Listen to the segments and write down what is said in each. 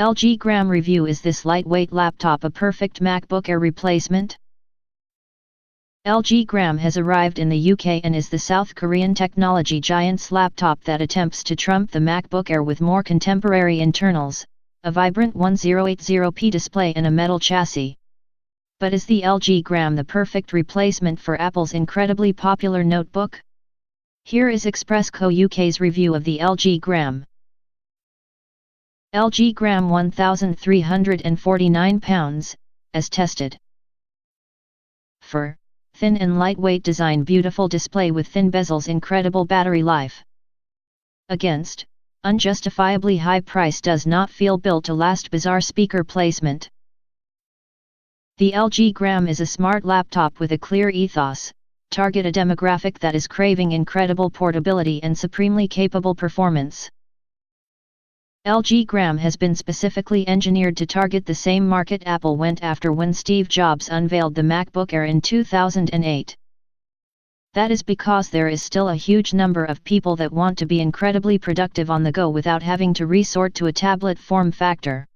LG Gram review. Is this lightweight laptop a perfect MacBook Air replacement? LG Gram has arrived in the UK and is the South Korean technology giant's laptop that attempts to trump the MacBook Air with more contemporary internals, a vibrant 1080p display and a metal chassis. But is the LG Gram the perfect replacement for Apple's incredibly popular notebook? Here is Express Co UK's review of the LG Gram. LG Gram 1,349 pounds, as tested. For thin and lightweight design, beautiful display with thin bezels, incredible battery life. Against unjustifiably high price, does not feel built to last, bizarre speaker placement. The LG Gram is a smart laptop with a clear ethos, target a demographic that is craving incredible portability and supremely capable performance. LG Gram has been specifically engineered to target the same market Apple went after when Steve Jobs unveiled the MacBook Air in 2008. That is because there is still a huge number of people that want to be incredibly productive on the go without having to resort to a tablet form factor.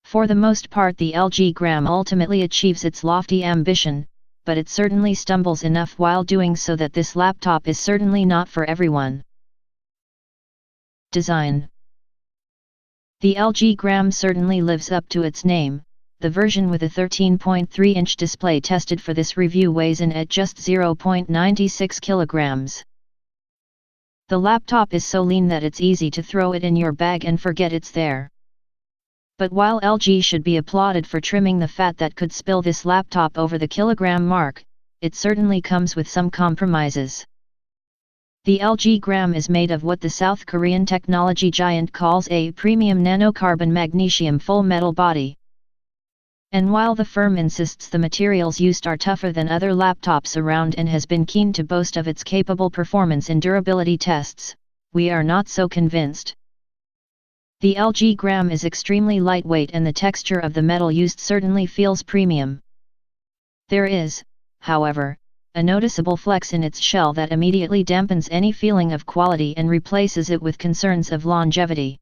For the most part, the LG Gram ultimately achieves its lofty ambition, but it certainly stumbles enough while doing so that this laptop is certainly not for everyone. Design. The LG Gram certainly lives up to its name. The version with a 13.3-inch display tested for this review weighs in at just 0.96 kilograms. The laptop is so lean that it's easy to throw it in your bag and forget it's there. But while LG should be applauded for trimming the fat that could spill this laptop over the kilogram mark, it certainly comes with some compromises. The LG Gram is made of what the South Korean technology giant calls a premium nanocarbon magnesium full metal body. And while the firm insists the materials used are tougher than other laptops around and has been keen to boast of its capable performance in durability tests, we are not so convinced. The LG Gram is extremely lightweight and the texture of the metal used certainly feels premium. There is, however, a noticeable flex in its shell that immediately dampens any feeling of quality and replaces it with concerns of longevity.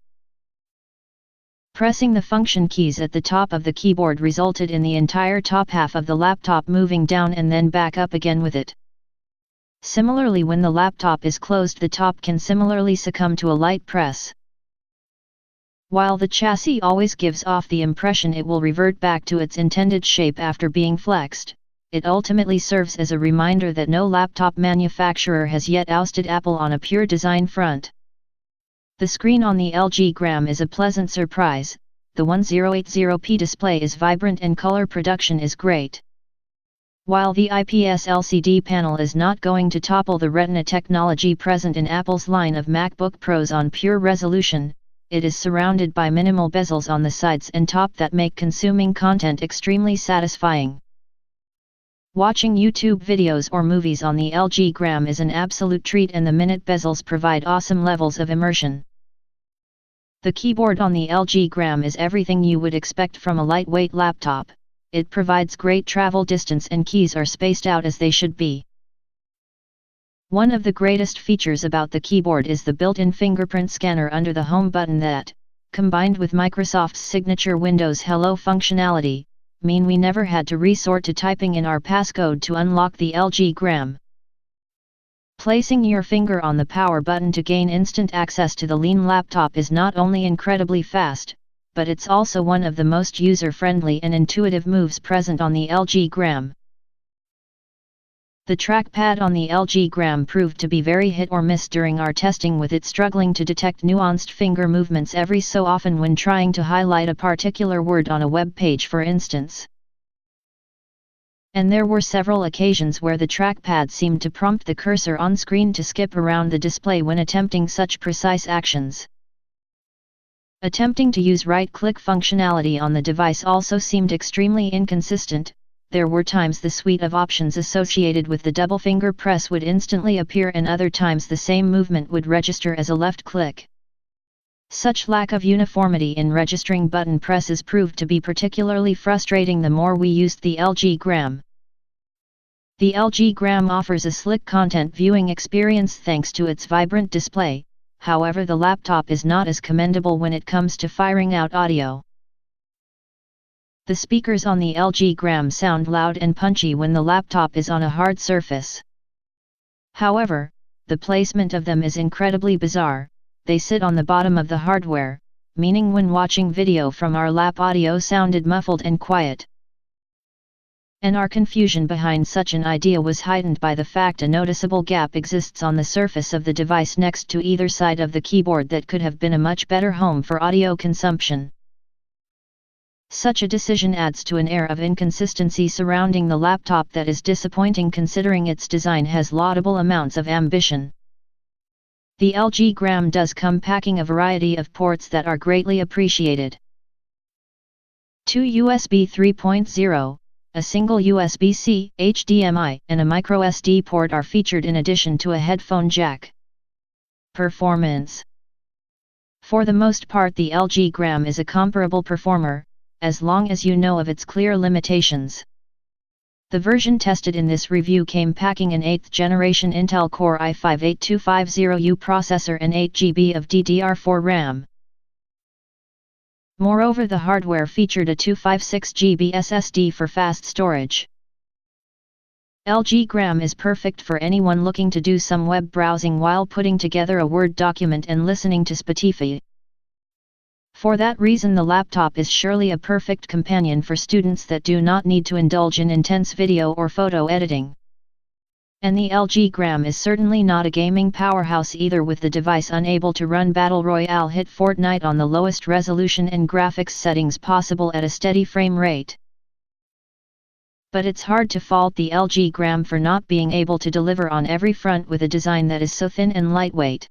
Pressing the function keys at the top of the keyboard resulted in the entire top half of the laptop moving down and then back up again with it. Similarly, when the laptop is closed, the top can similarly succumb to a light press. While the chassis always gives off the impression it will revert back to its intended shape after being flexed, it ultimately serves as a reminder that no laptop manufacturer has yet ousted Apple on a pure design front. The screen on the LG Gram is a pleasant surprise. The 1080p display is vibrant and color production is great. While the IPS LCD panel is not going to topple the Retina technology present in Apple's line of MacBook Pros on pure resolution, it is surrounded by minimal bezels on the sides and top that make consuming content extremely satisfying. Watching YouTube videos or movies on the LG Gram is an absolute treat, and the minute bezels provide awesome levels of immersion. The keyboard on the LG Gram is everything you would expect from a lightweight laptop. It provides great travel distance and keys are spaced out as they should be. One of the greatest features about the keyboard is the built-in fingerprint scanner under the home button that, combined with Microsoft's signature Windows Hello functionality, mean we never had to resort to typing in our passcode to unlock the LG Gram. Placing your finger on the power button to gain instant access to the lean laptop is not only incredibly fast, but it's also one of the most user-friendly and intuitive moves present on the LG Gram. The trackpad on the LG Gram proved to be very hit or miss during our testing, with it struggling to detect nuanced finger movements every so often when trying to highlight a particular word on a web page, for instance. And there were several occasions where the trackpad seemed to prompt the cursor on screen to skip around the display when attempting such precise actions. Attempting to use right-click functionality on the device also seemed extremely inconsistent. There were times the suite of options associated with the double finger press would instantly appear, and other times the same movement would register as a left click. Such lack of uniformity in registering button presses proved to be particularly frustrating the more we used the LG Gram. The LG Gram offers a slick content viewing experience thanks to its vibrant display. however the laptop is not as commendable when it comes to firing out audio. The speakers on the LG Gram sound loud and punchy when the laptop is on a hard surface. However, the placement of them is incredibly bizarre. They sit on the bottom of the hardware, meaning when watching video from our lap audio sounded muffled and quiet. And our confusion behind such an idea was heightened by the fact a noticeable gap exists on the surface of the device next to either side of the keyboard that could have been a much better home for audio consumption. Such a decision adds to an air of inconsistency surrounding the laptop that is disappointing considering its design has laudable amounts of ambition. The LG Gram does come packing a variety of ports that are greatly appreciated. 2 USB 3.0, a single USB-C, HDMI, and a microSD port are featured in addition to a headphone jack. Performance. For the most part the LG Gram is a comparable performer, as long as you know of its clear limitations. The version tested in this review came packing an 8th generation Intel Core i5-8250U processor and 8 GB of DDR4 RAM. Moreover, the hardware featured a 256 GB SSD for fast storage. LG Gram is perfect for anyone looking to do some web browsing while putting together a Word document and listening to Spotify. For that reason the laptop is surely a perfect companion for students that do not need to indulge in intense video or photo editing. And the LG Gram is certainly not a gaming powerhouse either, with the device unable to run Battle Royale hit Fortnite on the lowest resolution and graphics settings possible at a steady frame rate. But it's hard to fault the LG Gram for not being able to deliver on every front with a design that is so thin and lightweight.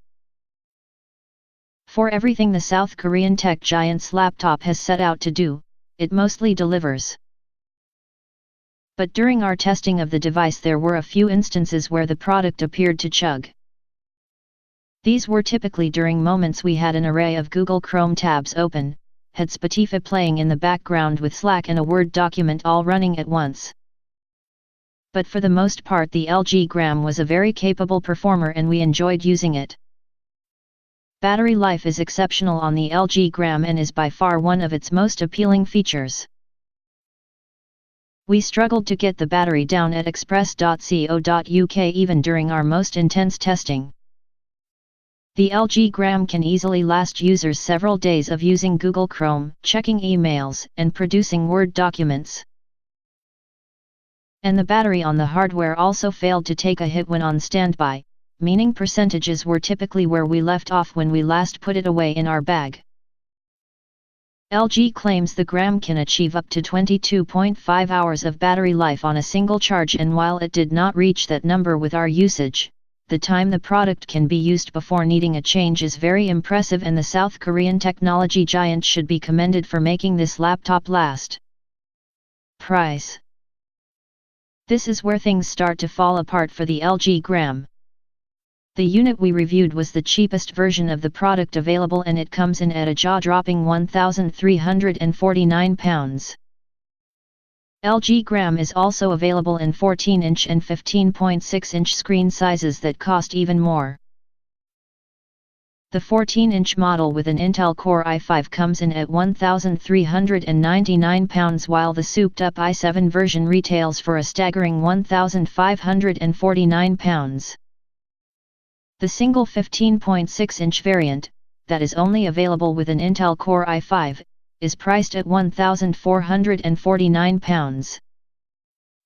For everything the South Korean tech giant's laptop has set out to do, it mostly delivers. But during our testing of the device there were a few instances where the product appeared to chug. These were typically during moments we had an array of Google Chrome tabs open, had Spotify playing in the background with Slack and a Word document all running at once. But for the most part the LG Gram was a very capable performer and we enjoyed using it. Battery life is exceptional on the LG Gram and is by far one of its most appealing features. We struggled to get the battery down at express.co.uk even during our most intense testing. The LG Gram can easily last users several days of using Google Chrome, checking emails, and producing Word documents. And the battery on the hardware also failed to take a hit when on standby, meaning percentages were typically where we left off when we last put it away in our bag. LG claims the Gram can achieve up to 22.5 hours of battery life on a single charge, and while it did not reach that number with our usage, the time the product can be used before needing a change is very impressive, and the South Korean technology giant should be commended for making this laptop last. Price. This is where things start to fall apart for the LG Gram. The unit we reviewed was the cheapest version of the product available and it comes in at a jaw-dropping £1,349. LG Gram is also available in 14-inch and 15.6-inch screen sizes that cost even more. The 14-inch model with an Intel Core i5 comes in at £1,399 while the souped-up i7 version retails for a staggering £1,549. The single 15.6-inch variant, that is only available with an Intel Core i5, is priced at £1,449.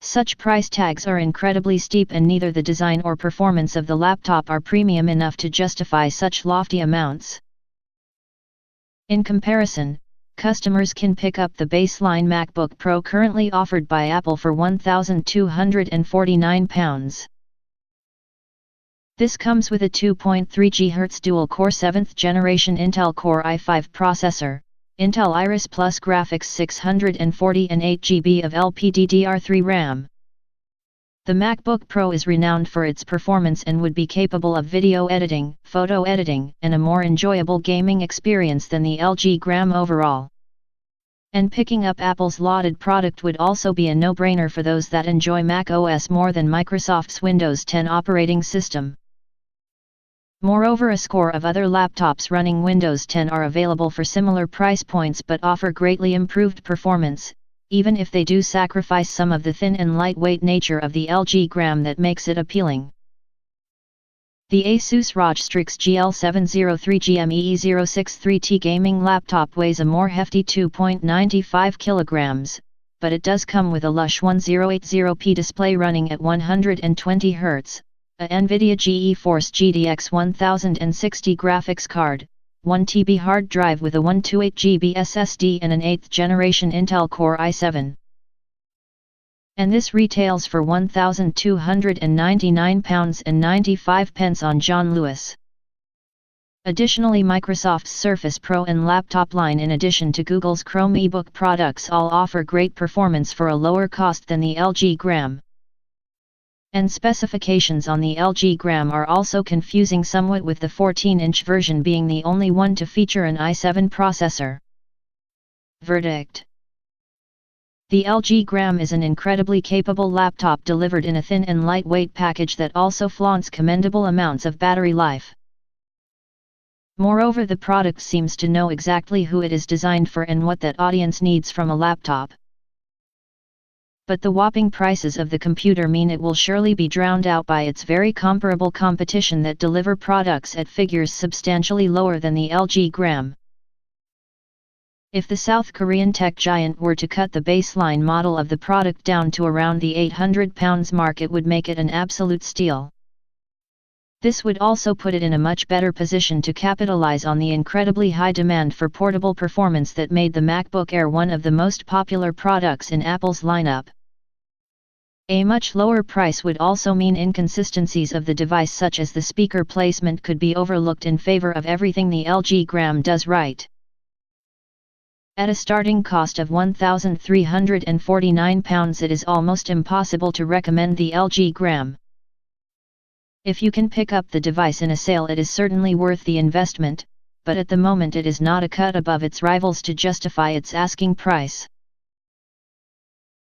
Such price tags are incredibly steep and neither the design or performance of the laptop are premium enough to justify such lofty amounts. In comparison, customers can pick up the baseline MacBook Pro currently offered by Apple for £1,249. This comes with a 2.3 GHz dual-core 7th generation Intel Core i5 processor, Intel Iris Plus graphics 640 and 8 GB of LPDDR3 RAM. The MacBook Pro is renowned for its performance and would be capable of video editing, photo editing, and a more enjoyable gaming experience than the LG Gram overall. And picking up Apple's lauded product would also be a no-brainer for those that enjoy Mac OS more than Microsoft's Windows 10 operating system. Moreover, a score of other laptops running Windows 10 are available for similar price points but offer greatly improved performance, even if they do sacrifice some of the thin and lightweight nature of the LG Gram that makes it appealing. The Asus ROG Strix GL703GME063T gaming laptop weighs a more hefty 2.95 kg, but it does come with a lush 1080p display running at 120 Hz, a NVIDIA GeForce GTX 1060 graphics card, 1 TB hard drive with a 128GB SSD and an 8th generation Intel Core i7. And this retails for £1,299.95 on John Lewis. Additionally, Microsoft's Surface Pro and laptop line, in addition to Google's Chrome ebook products, all offer great performance for a lower cost than the LG Gram. And specifications on the LG Gram are also confusing somewhat, with the 14-inch version being the only one to feature an i7 processor. Verdict: the LG Gram is an incredibly capable laptop delivered in a thin and lightweight package that also flaunts commendable amounts of battery life. Moreover, the product seems to know exactly who it is designed for and what that audience needs from a laptop. But the whopping prices of the computer mean it will surely be drowned out by its very comparable competition that deliver products at figures substantially lower than the LG Gram. If the South Korean tech giant were to cut the baseline model of the product down to around the £800 mark, it would make it an absolute steal. This would also put it in a much better position to capitalize on the incredibly high demand for portable performance that made the MacBook Air one of the most popular products in Apple's lineup. A much lower price would also mean inconsistencies of the device, such as the speaker placement, could be overlooked in favor of everything the LG Gram does right. At a starting cost of £1,349, it is almost impossible to recommend the LG Gram. If you can pick up the device in a sale, it is certainly worth the investment, but at the moment it is not a cut above its rivals to justify its asking price.